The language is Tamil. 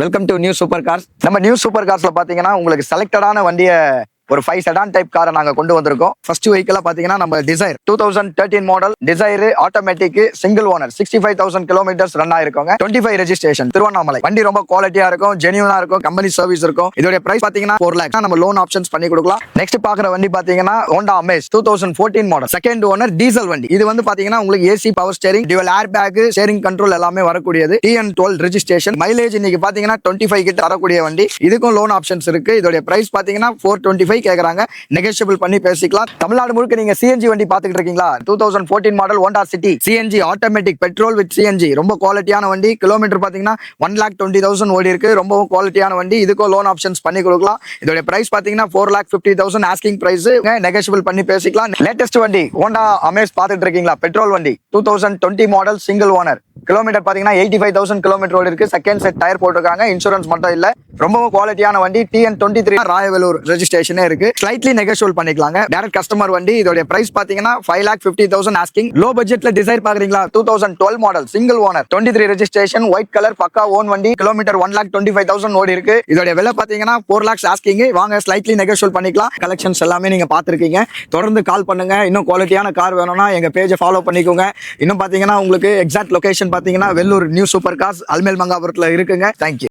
Welcome to new super cars. நம்ம நியூ சூப்பர் கார்ஸ்ல பாத்தீங்கன்னா உங்களுக்கு செலக்டடான வண்டியை ஒரு 5 செடான் டைப் காரை நாங்க கொண்டு வந்திருக்கோம். ஃபர்ஸ்ட் வெஹிக்கிளா பாத்தீங்கன்னா நம்ம Dzire 2013 model Dzire automatic single owner 65,000 kilometres run ஆயிருக்கோங்க. 25 ரெஜிஸ்ட்ரேஷன் திருவண்ணாமலை. வண்டி ரொம்ப குவாலிட்டியா இருக்கும், ஜெனியூனா இருக்கும், கம்பெனி சர்வீஸ் இருக்கும். இதோட பிரைஸ் பாத்தீங்கன்னா 4 lakhs. நம்ம லோன் ஆப்ஷன்ஸ் பண்ணி கொடுக்கலாம். நெக்ஸ்ட் பாக்குற வண்டி பாத்தீங்கன்னா Honda Amaze 2014 model second owner diesel வண்டி. இது வந்து பாத்தீங்கன்னா உங்களுக்கு AC power steering, dual air bag, steering control எல்லாமே வரக்கூடியது. TN12 registration. மைலேஜ் இன்னைக்கு பாத்தீங்கன்னா 25 கிட்ட வரக்கூடிய வண்டி. இதுக்கும் லோன் ஆப்ஷன்ஸ் இருக்கு. இதோட பிரைஸ் பாத்தீங்கன்னா 425 கேக்குறாங்க. நெகோஷியபிள் பண்ணி பேசிக்கலாம். தமிழ்நாடு முழுக்க நீங்க சிஎன்ஜி வண்டி பாத்துக்கிட்டு இருக்கீங்களா? 2014 model Honda city CNG automatic petrol with CNG. ரொம்ப குவாலிட்டியான வண்டி. கிலோமீட்டர் பாத்தீங்கன்னா 1,20,000 ஓடி இருக்கு. ரொம்ப குவாலிட்டியான வண்டி. இதுக்கும் லோன் ஆப்ஷன்ஸ் பண்ணி கொடுக்கலாம். இதோட பிரைஸ் பாத்தீங்கன்னா 4,50,000 ஆஸ்கிங் பிரைஸ். நெகோஷியபிள் பண்ணி பேசிக்கலாம். லேட்டஸ்ட் வண்டி ஹோண்டா அமேஸ் பாத்துக்கிட்டு இருக்கீங்களா? பெட்ரோல் வண்டி 2020 மாடல் சிங்கிள் ஓனர். கிலோமீட்டர் பாத்தீங்கன்னா 85,000 கிலோமீட்டர் ஓடி இருக்கு. செகண்ட் செட் டயர் போட்டிருக்காங்க. இன்சூரன்ஸ் மட்டும் இல்ல. ரொம்ப குவாலிட்டியான வண்டி. TN23 ராயவெலூர் ரெஜிஸ்ட்ரேஷனே இருக்கு. ஸ்லைட்லி நெகோஷியபிள் பண்ணிக்கலாங்க. டைரக்ட் கஸ்டமர் வண்டி. இதோட பிரைஸ் பாத்தீங்கன்னா 5,50,000 ஆஸ்கிங். லோ பட்ஜெட்ல டிசைர் பாக்குறீங்களா? 2012 model single owner 23 registration white colour பக்கா ஓன் வண்டி. கிலோமீட்டர் 1,25,000 ஓடி இருக்கு. இதோட விலை பாத்தீங்கன்னா 4 lakhs ஆஸ்கிங். வாங்க ஸ்லைட்லி நெகோஷியபிள் பண்ணிக்கலாம். கலெக்ஷன்ஸ் எல்லாமே நீங்க பாத்துருக்கீங்க. தொடர்ந்து கால் பண்ணுங்க. இன்னும் குவாலிட்டியான கார் வேணும்னா எங்க பேஜை ஃபாலோ பண்ணிக்கோங்க. இன்னும் பாத்தீங்கன்னா உங்களுக்கு எக்ஸாக்ட் லொகேஷன் பாத்தீங்கன்னா வெள்ளூர் நியூ சூப்பர் கார்ஸ் அல்மேல் மங்காபுரத்துல இருக்குங்க. தேங்க்யூ.